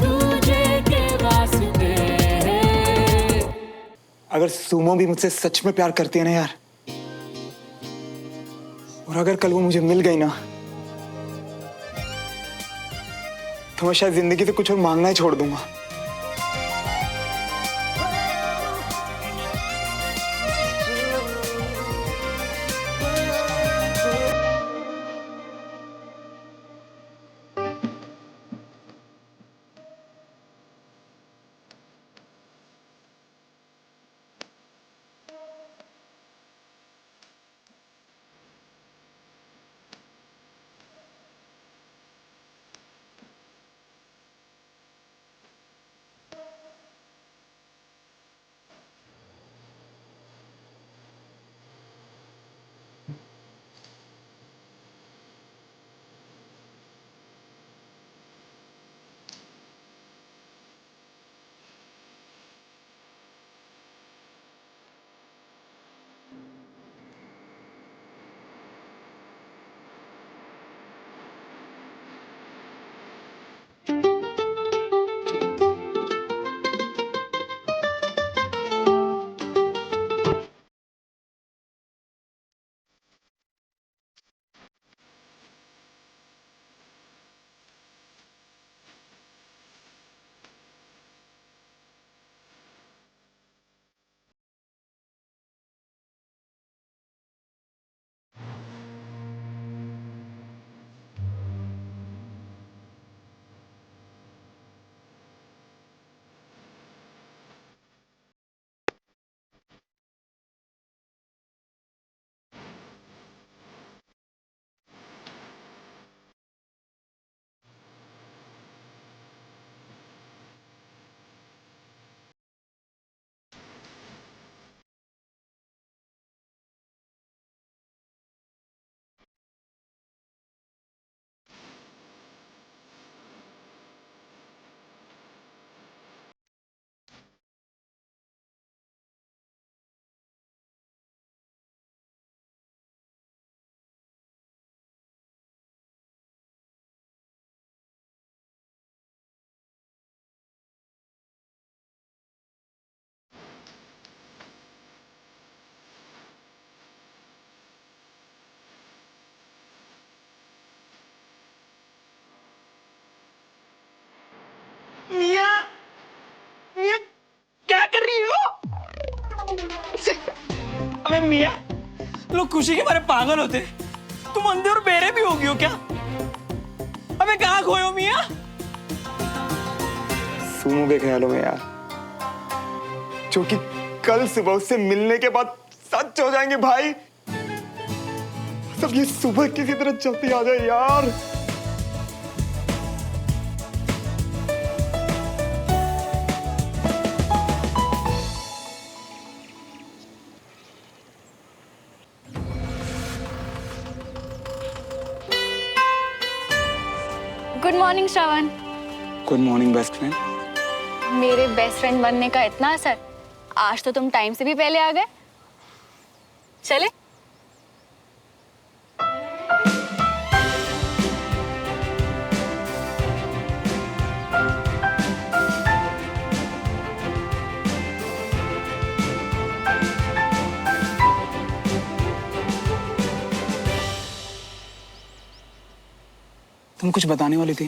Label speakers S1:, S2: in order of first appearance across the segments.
S1: दूजे के वास्ते।
S2: अगर सुमो भी मुझसे सच में प्यार करती है ना यार, और अगर कल वो मुझे मिल गई ना, तो मैं शायद जिंदगी से कुछ और मांगना ही छोड़ दूंगा।
S3: मिया, मिया क्या कर रही हो? अबे मिया, लोग खुशी के मारे पागल होते, तुम अंधे और बेरे भी हो गई हो क्या? अबे कहाँ खोए हो मिया?
S2: सुमो के ख्यालों में यार, जो कि कल सुबह उससे मिलने के बाद सच हो जाएंगे भाई। सब ये सुबह किसी तरह जल्दी आ जाए यार।
S4: Good morning Shravan.
S2: Good morning best friend.
S4: मेरे बेस्ट फ्रेंड बनने का इतना असर, आज तो तुम टाइम से भी पहले आ गए। चले?
S2: तुम कुछ बताने वाली थी।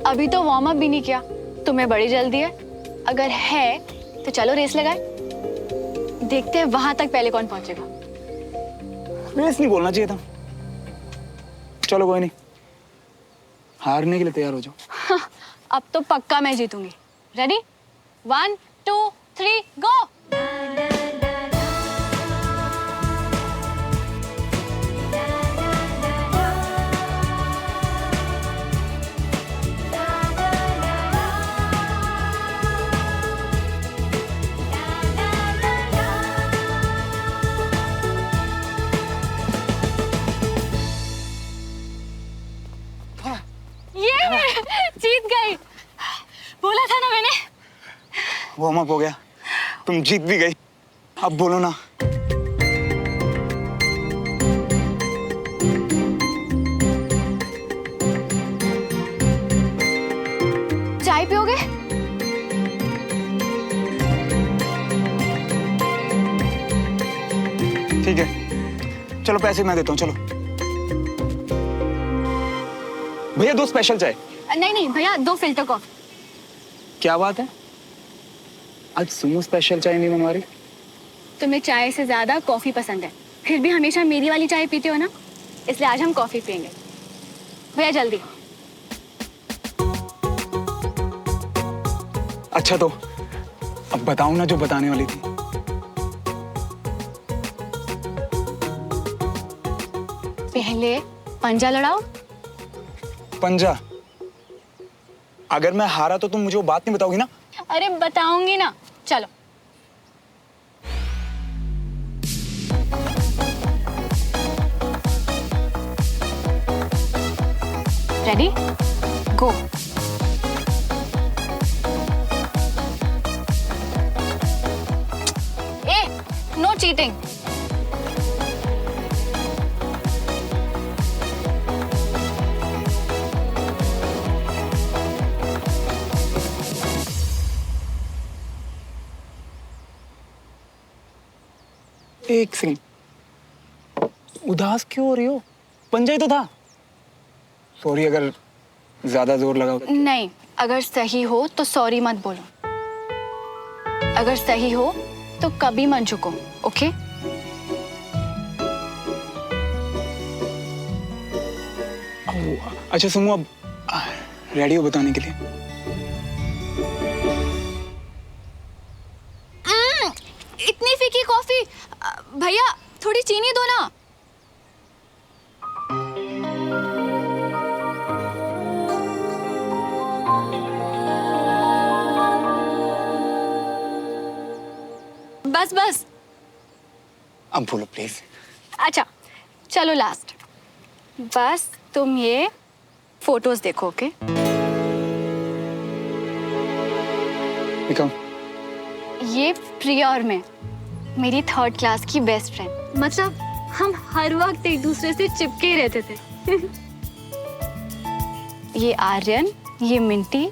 S4: अभी तो वार्म अप भी नहीं किया, तुम्हें बड़ी जल्दी है। अगर है तो चलो रेस लगाए, देखते हैं वहां तक पहले कौन पहुंचेगा।
S2: रेस नहीं बोलना चाहिए था। चलो कोई नहीं, हारने के लिए तैयार हो जाओ।
S4: अब तो पक्का मैं जीतूंगी। रेडी? 1 2 3 गो। ये मैं जीत गई। बोला था ना मैंने।
S2: वार्म अप हो गया, तुम जीत भी गई। अब बोलो ना, ठीक है, चलो पैसे मैं देता हूँ, चलो। भैया 2 स्पेशल चाय।
S4: नहीं नहीं भैया 2 फिल्टर कॉफी।
S2: क्या बात है, आज सुमो स्पेशल चाय नहीं बनवा रही?
S4: तुम्हें चाय से ज्यादा कॉफी पसंद है, फिर भी हमेशा मेरी वाली चाय पीते हो ना, इसलिए आज हम कॉफी पियेंगे। भैया जल्दी।
S2: अच्छा तो अब बताऊं ना जो बताने वाली थी।
S4: पहले पंजा लड़ाओ।
S2: पंजा? अगर मैं हारा तो तुम मुझे वो बात नहीं बताओगी ना?
S4: अरे बताऊंगी ना, चलो। Ready go. ए नो चीटिंग।
S2: एक सेकंड, उदास क्यों हो रही हो? पंजा ही तो था। सॉरी अगर ज्यादा जोर लगा हो।
S4: नहीं, अगर सही हो तो सॉरी मत बोलो, अगर सही हो तो कभी मत झुको, ओके?
S2: अच्छा सुमो, अब रेडी हो बताने के लिए?
S4: इतनी फीकी कॉफी, भैया थोड़ी चीनी दो ना। बस बस।
S2: अब बोलो प्लीज।
S4: अच्छा चलो लास्ट, बस तुम ये फोटोज देखो, ओके?
S2: दिखाओ।
S4: ये प्रिया और मैं, मेरी 3rd क्लास की बेस्ट फ्रेंड, मतलब हम हर वक्त एक दूसरे से चिपके ही रहते थे। ये आर्यन, ये मिंटी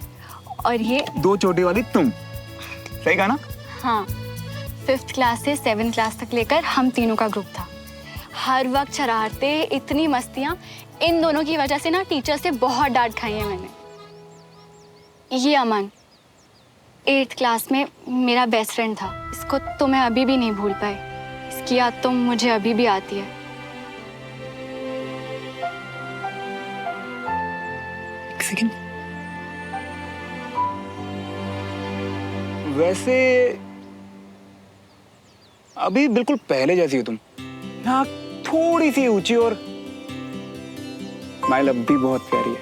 S4: और ये
S2: 2 छोटी वाली तुम। सही कहा ना?
S4: हाँ, 5th क्लास से 7th क्लास तक लेकर हम तीनों का ग्रुप था। हर वक्त शरारतें, इतनी मस्तियाँ, इन दोनों की वजह से ना टीचर से बहुत डांट खाई है मैंने। ये अमन 8th क्लास में मेरा बेस्ट फ्रेंड था, इसको तो मैं अभी भी नहीं भूल पाई, इसकी याद तो मुझे अभी भी आती है।
S2: एक सेकंड, वैसे अभी बिल्कुल पहले जैसी हो तुम। हाँ, थोड़ी सी ऊंची और स्माइल अब भी बहुत प्यारी है।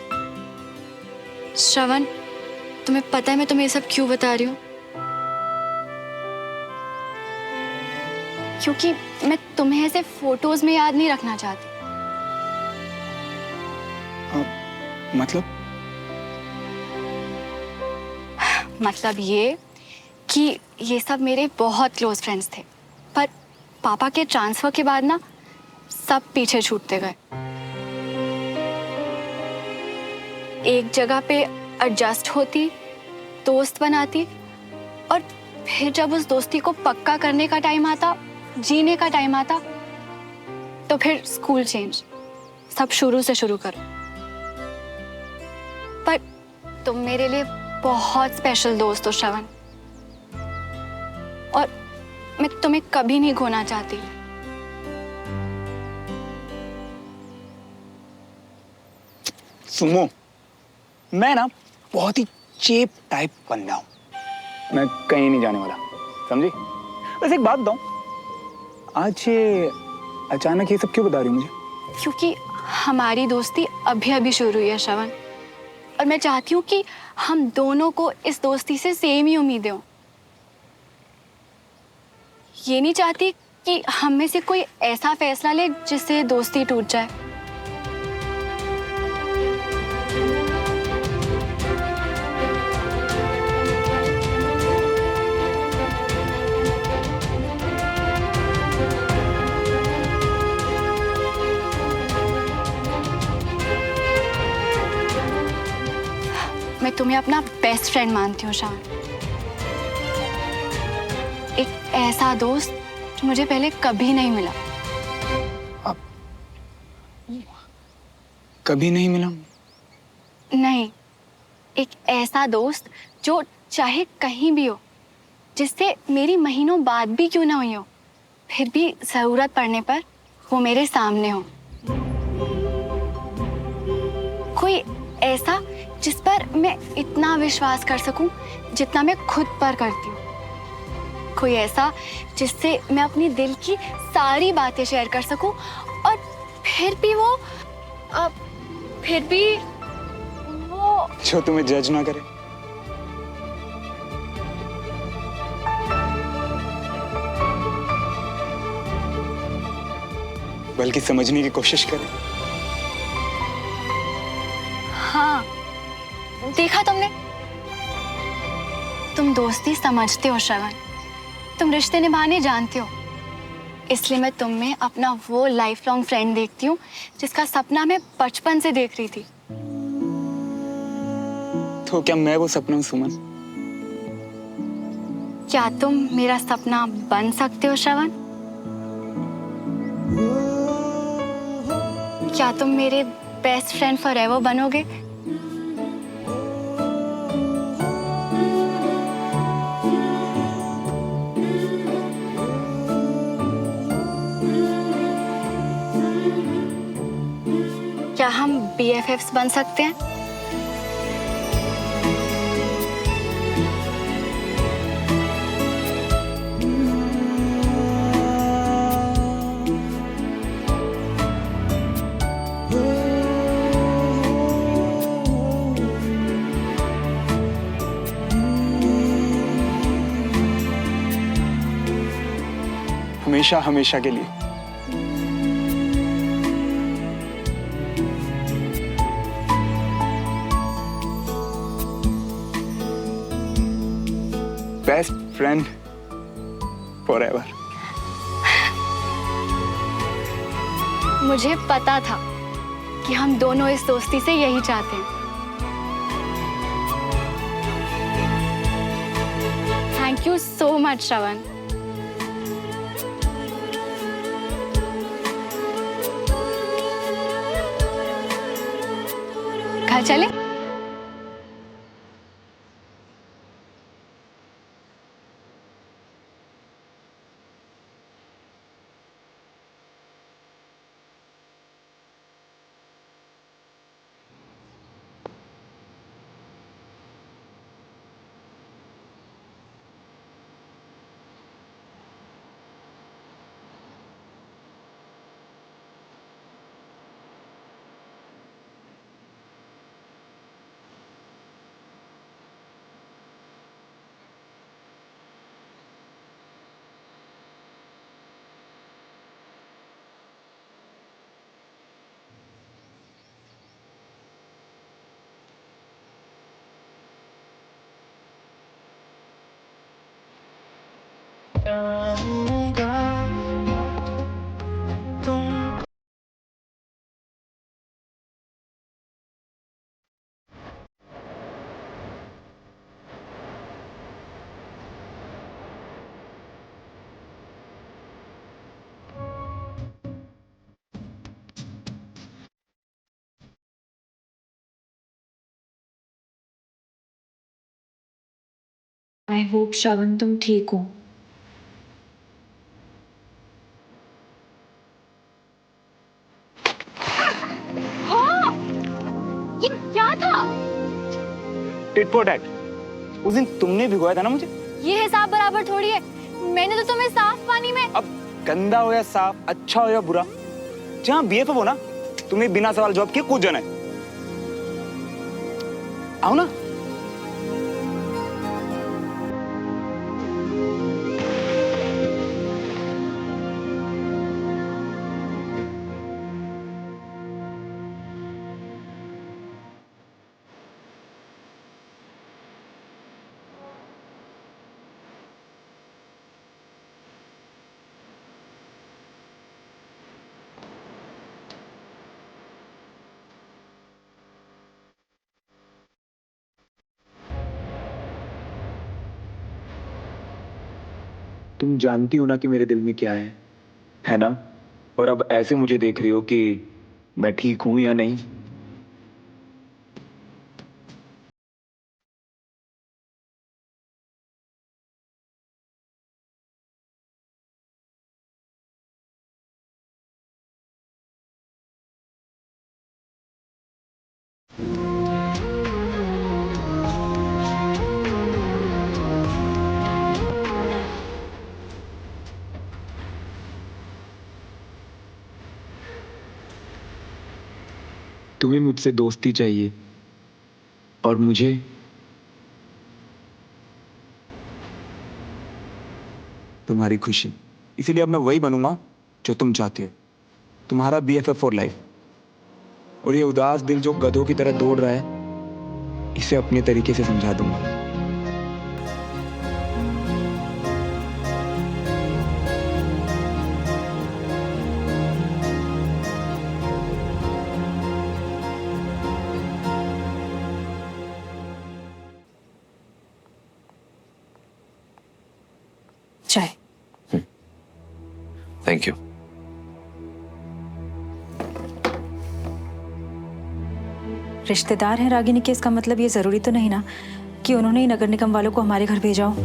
S4: श्रवण, तुम्हें पता है मैं तुम्हें ये सब क्यों बता रही हूँ? क्योंकि मैं तुम्हें ऐसे फोटोज में याद नहीं रखना चाहती। मतलब ये कि ये सब मेरे बहुत क्लोज फ्रेंड्स थे, पर पापा के ट्रांसफर के बाद ना सब पीछे छूटते गए। एक जगह पे एडजस्ट होती, दोस्त बनाती, और फिर जब उस दोस्ती को पक्का करने का टाइम आता, जीने का टाइम आता, तो फिर स्कूल चेंज, सब शुरू से शुरू करो। पर तुम मेरे लिए बहुत स्पेशल दोस्त हो श्रवण, और मैं तुम्हें कभी नहीं खोना चाहती।
S2: सुमो, मैं ना बहुत ही चेप टाइप बंदा हूं, मैं कहीं नहीं जाने वाला, समझी? वैसे एक बात बताऊं, आज ये अचानक ये सब क्यों बता रही हो मुझे?
S4: क्योंकि हमारी दोस्ती अभी अभी शुरू हुई है श्रवण, और मैं चाहती हूँ कि हम दोनों को इस दोस्ती से सेम ही उम्मीदें हों। ये नहीं चाहती कि हम में से कोई ऐसा फैसला ले जिससे दोस्ती टूट जाए। मैं तुम्हें अपना बेस्ट फ्रेंड मानती हूँ श्रवण, एक ऐसा दोस्त जो मुझे पहले कभी नहीं मिला।
S2: कभी नहीं मिला?
S4: नहीं, एक ऐसा दोस्त जो चाहे कहीं भी हो, जिससे मेरी महीनों बात भी क्यों ना हुई हो, फिर भी जरूरत पड़ने पर वो मेरे सामने हो। कोई ऐसा जिस पर मैं इतना विश्वास कर सकूं जितना मैं खुद पर करती हूँ। कोई ऐसा जिससे मैं अपनी दिल की सारी बातें शेयर कर सकूं और फिर भी वो
S2: जो तुम्हें जज ना करे। बल्कि समझने की कोशिश करे।
S4: हाँ, देखा तुमने? तुम दोस्ती समझते हो श्रवण, तुम रिश्ते निभाने जानते हो, इसलिए मैं तुम में अपना वो लाइफ लॉन्ग फ्रेंड देखती हूँ जिसका सपना मैं बचपन से देख रही थी।
S2: तो क्या मैं वो सपना हूं सुमन?
S4: क्या तुम मेरा सपना बन सकते हो श्रवण? क्या तुम मेरे बेस्ट फ्रेंड फॉरएवर बनोगे? क्या हम BFFs बन सकते हैं?
S2: हमेशा हमेशा के लिए। Best friend forever.
S4: मुझे पता था कि हम दोनों इस दोस्ती से यही चाहते हैं। थैंक यू सो मच श्रवण। घर चले?
S5: आई होप श्रवण तुम ठीक हो।
S4: ये क्या था?
S2: Tit for tat. उस दिन तुमने भिगोया था ना मुझे।
S4: ये हिसाब बराबर थोड़ी है। मैंने तो तुम्हें साफ पानी में।
S2: अब गंदा हो या साफ, अच्छा हो या बुरा, जहाँ BFF हो ना, तुम्हें बिना सवाल जवाब किए कूद जाना है। आओ ना। तुम जानती हो ना कि मेरे दिल में क्या है ना? और अब ऐसे मुझे देख रही हो कि मैं ठीक हूं या नहीं। तुम्हें मुझसे दोस्ती चाहिए और मुझे तुम्हारी खुशी। इसीलिए अब मैं वही बनूंगा जो तुम चाहती हो, तुम्हारा BFF फॉर लाइफ। और ये उदास दिल जो गधों की तरह दौड़ रहा है, इसे अपने तरीके से समझा दूंगा।
S6: चाय।
S7: Thank you.
S6: रिश्तेदार हैं रागिनी के, इसका मतलब ये जरूरी तो नहीं ना कि उन्होंने ही नगर निगम वालों को हमारे घर भेजा हो।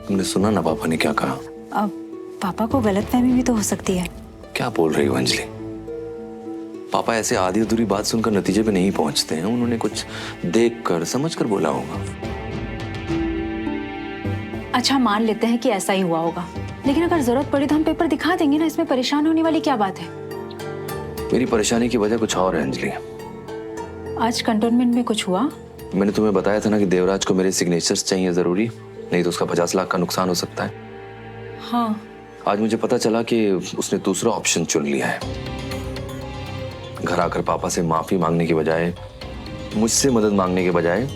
S7: तुमने सुना ना पापा ने क्या कहा?
S6: अब पापा को गलतफहमी भी तो हो सकती है।
S7: क्या बोल रही हो अंजलि? पापा ऐसे आधी अधूरी बात सुनकर नतीजे पे नहीं पहुंचते हैं। उन्होंने कुछ देख कर समझ कर बोला होगा।
S6: अच्छा, मान लेते हैं कि ऐसा ही हुआ होगा, लेकिन अगर जरूरत पड़ी तो हम पेपर दिखा देंगे ना। इसमें परेशान होने वाली क्या बात है?
S7: मेरी परेशानी की वजह कुछ और है अंजलि।
S6: आज कंटोनमेंट में कुछ हुआ?
S7: मैंने तुम्हें बताया था ना कि देवराज को मेरे सिग्नेचर्स चाहिए जरूरी, नहीं तो उसका 50 लाख का नुकसान हो सकता है।
S6: हाँ।
S7: आज मुझे पता चला कि उसने दूसरा ऑप्शन चुन लिया है। घर आकर पापा से माफी मांगने की बजाय, मुझसे मदद मांगने के बजाय,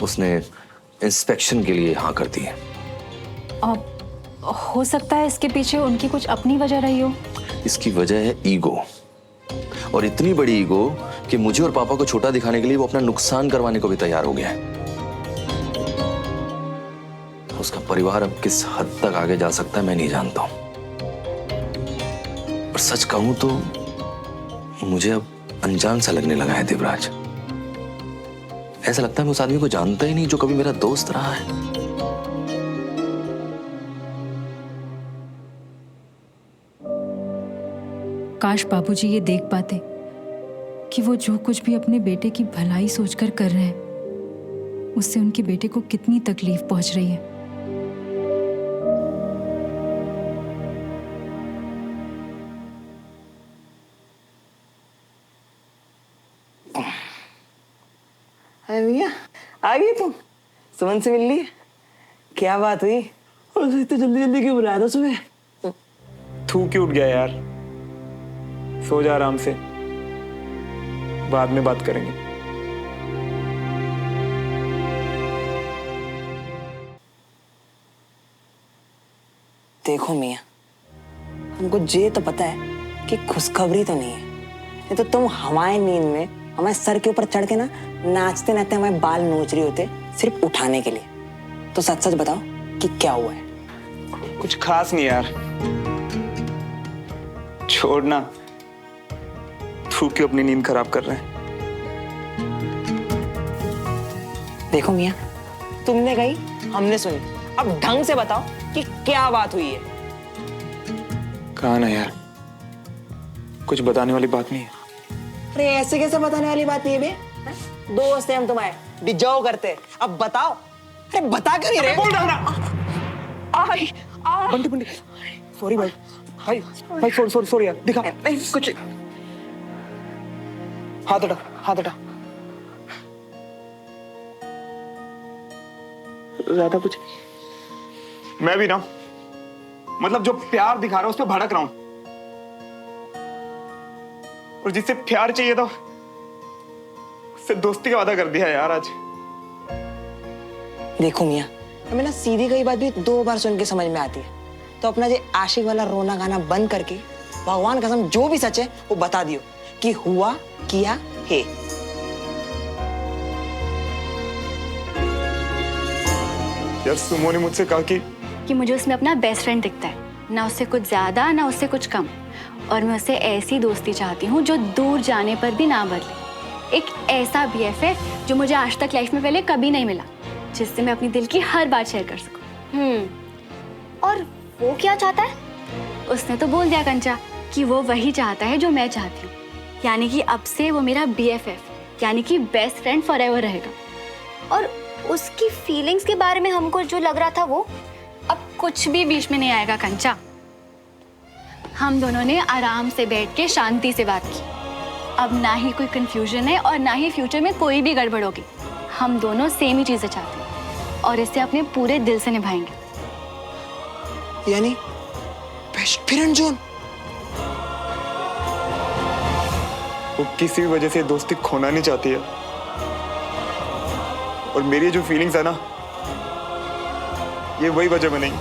S7: उसने इंस्पेक्शन के लिए हाँ कर दी है।
S6: हो सकता है इसके पीछे उनकी कुछ अपनी वजह रही हो।
S7: इसकी वजह है ईगो, और इतनी बड़ी ईगो कि मुझे और पापा को छोटा दिखाने के लिए वो अपना नुकसान करवाने को भी तैयार हो गया है। उसका परिवार अब किस हद तक आगे जा सकता है मैं नहीं जानता हूं, पर सच कहूं तो मुझे अब अनजान सा लगने लगा है देवराज। ऐसा लगता है मैं उस आदमी को जानता ही नहीं जो कभी मेरा दोस्त रहा है।
S6: काश बाबूजी ये देख पाते कि वो जो कुछ भी अपने बेटे की भलाई सोचकर कर रहे हैं, उससे उनके बेटे को कितनी तकलीफ पहुंच रही है।
S8: अरे भैया, आ गई तुम? सुमन से मिल ली? क्या बात हुई? और इतनी जल्दी जल्दी क्यों बुलाया था सुबह?
S2: थूक के उठ गया यार। सो जा आराम से, बाद में बात करेंगे।
S8: देखो मियाँ, हमको ये तो पता है कि खुशखबरी तो नहीं है, नहीं तो तुम हमारे नींद में हमारे सर के ऊपर चढ़ के ना नाचते नाचते हमारे बाल नोच रही होते सिर्फ उठाने के लिए। तो सच सच बताओ कि क्या हुआ है?
S2: कुछ खास नहीं यार, छोड़ना। थूक के अपनी नींद खराब कर रहे हैं।
S8: देखो मियाँ, तुमने कही, हमने सुनी, अब ढंग से बताओ कि क्या बात हुई है।
S2: कहा ना यार, कुछ बताने वाली बात नहीं है।
S8: अरे ऐसे कैसे बताने वाली बात नहीं है बे? दोस्त हैं हम तुम्हारे, डिजर्व करते। अब बताओ। अरे बता क्यों नहीं रहे?
S2: बोल रहा ना। बंटी बंटी, सॉरी भाई। भाई सॉरी यार, दिखा।
S8: नहीं कुछ।
S2: हाथ हटा, हाथ हटा। ज्यादा कुछ नहीं। मैं भी ना, मतलब जो प्यार दिखा रहा हूं उस पर भड़क रहा हूं, और जिससे प्यार चाहिए था उससे दोस्ती का वादा कर दिया यार आज।
S8: देखो मियाँ, हमें ना सीधी कई बात भी 2 बार सुन के समझ में आती है, तो अपना ये आशिक वाला रोना गाना बंद करके भगवान कसम जो भी सच है वो बता दियो कि हुआ किया है।
S2: यार सुमो ने मुझसे कहा कि
S4: मुझे उसमें अपना बेस्ट फ्रेंड दिखता है, ना उससे कुछ ज्यादा ना उससे कुछ कम। और मैं उससे ऐसी दोस्ती चाहती हूँ जो दूर जाने पर भी ना बदले। एक ऐसा BFF जो मुझे आज तक लाइफ में पहले कभी नहीं मिला, जिससे मैं अपनी दिल की हर बात शेयर कर सकूँ।
S9: और वो क्या चाहता है?
S4: उसने तो बोल दिया कंचा कि वो वही चाहता है जो मैं चाहती हूँ, यानी कि अब से वो मेरा BFF यानी कि बेस्ट फ्रेंड फॉरएवर रहेगा।
S9: और उसकी फीलिंग्स के बारे में हमको जो लग रहा था वो?
S4: अब कुछ भी बीच में नहीं आएगा कंचा। हम दोनों ने आराम से बैठ के शांति से बात की। अब ना ही कोई कंफ्यूजन है और ना ही फ्यूचर में कोई भी गड़बड़ होगी। हम दोनों सेम ही चीजें चाहते हैं और इसे अपने पूरे दिल से निभाएंगे।
S8: यानी बेस्ट फ्रेंड जोन?
S2: वो किसी भी वजह से दोस्ती खोना नहीं चाहती है, और मेरी जो फीलिंग्स है ना, ये वही वजह बनेगी।